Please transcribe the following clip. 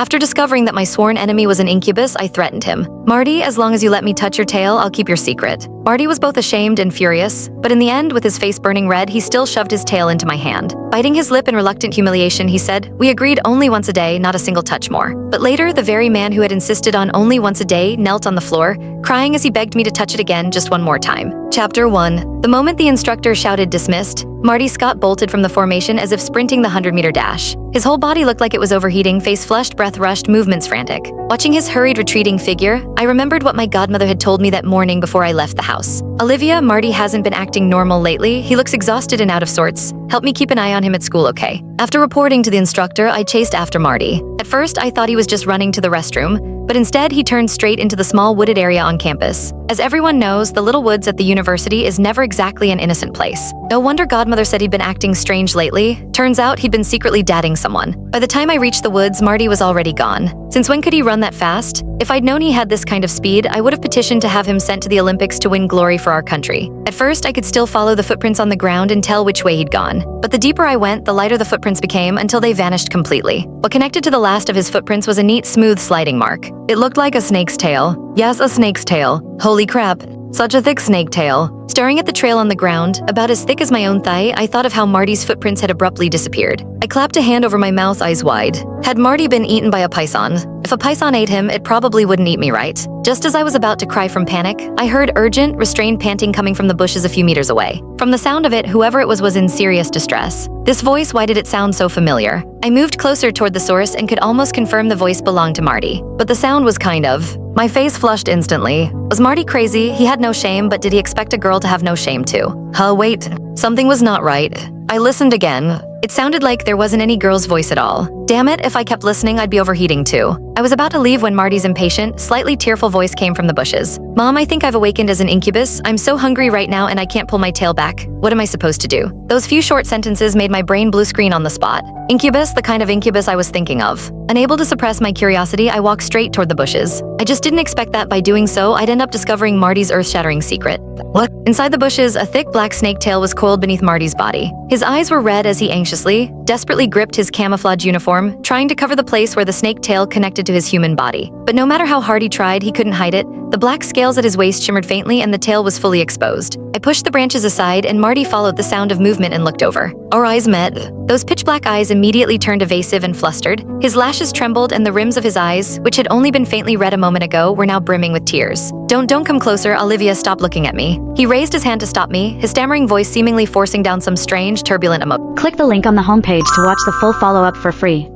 After discovering that my sworn enemy was an incubus, I threatened him. "Marty, as long as you let me touch your tail, I'll keep your secret." Marty was both ashamed and furious, but in the end, with his face burning red, he still shoved his tail into my hand. Biting his lip in reluctant humiliation, he said, "We agreed only once a day, not a single touch more." But later, the very man who had insisted on only once a day knelt on the floor, crying as he begged me to touch it again just one more time. Chapter 1. The moment the instructor shouted dismissed, Marty Scott bolted from the formation as if sprinting the 100-meter dash. His whole body looked like it was overheating, face flushed, breath rushed, movements frantic. Watching his hurried, retreating figure, I remembered what my godmother had told me that morning before I left the house. "Olivia, Marty hasn't been acting normal lately. He looks exhausted and out of sorts. Help me keep an eye on him at school, okay?" After reporting to the instructor, I chased after Marty. At first, I thought he was just running to the restroom, but instead he turned straight into the small wooded area on campus. As everyone knows, the little woods at the university is never exactly an innocent place. No wonder godmother said he'd been acting strange lately. Turns out he'd been secretly dating someone. By the time I reached the woods, Marty was already gone. Since when could he run that fast? If I'd known he had this kind of speed, I would have petitioned to have him sent to the Olympics to win glory for our country. At first, I could still follow the footprints on the ground and tell which way he'd gone. But the deeper I went, the lighter the footprints became until they vanished completely. What connected to the last of his footprints was a neat, smooth sliding mark. It looked like a snake's tail. Yes, a snake's tail. Holy crap. Such a thick snake tail. Staring at the trail on the ground, about as thick as my own thigh, I thought of how Marty's footprints had abruptly disappeared. I clapped a hand over my mouth, eyes wide. Had Marty been eaten by a python? If a python ate him, it probably wouldn't eat me, right? Just as I was about to cry from panic, I heard urgent, restrained panting coming from the bushes a few meters away. From the sound of it, whoever it was in serious distress. This voice, why did it sound so familiar? I moved closer toward the source and could almost confirm the voice belonged to Marty. But the sound was kind of... My face flushed instantly. Was Marty crazy? He had no shame, but did he expect a girl to have no shame too? Wait. Something was not right. I listened again. It sounded like there wasn't any girl's voice at all. Damn it, if I kept listening, I'd be overheating too. I was about to leave when Marty's impatient, slightly tearful voice came from the bushes. "Mom, I think I've awakened as an incubus. I'm so hungry right now and I can't pull my tail back. What am I supposed to do?" Those few short sentences made my brain blue screen on the spot. Incubus, the kind of incubus I was thinking of. Unable to suppress my curiosity, I walked straight toward the bushes. I just didn't expect that by doing so, I'd end up discovering Marty's earth-shattering secret. What? Inside the bushes, a thick black snake tail was coiled beneath Marty's body. His eyes were red as he anxiously, desperately gripped his camouflage uniform, trying to cover the place where the snake tail connected to his human body. But no matter how hard he tried, he couldn't hide it. The black scales at his waist shimmered faintly and the tail was fully exposed. I pushed the branches aside and Marty followed the sound of movement and looked over. Our eyes met. Those pitch-black eyes immediately turned evasive and flustered. His lashes trembled and the rims of his eyes, which had only been faintly red a moment ago, were now brimming with tears. Don't come closer, Olivia, stop looking at me." He raised his hand to stop me, his stammering voice seemingly forcing down some strange, turbulent emotion. Click the link on the homepage to watch the full follow-up for free.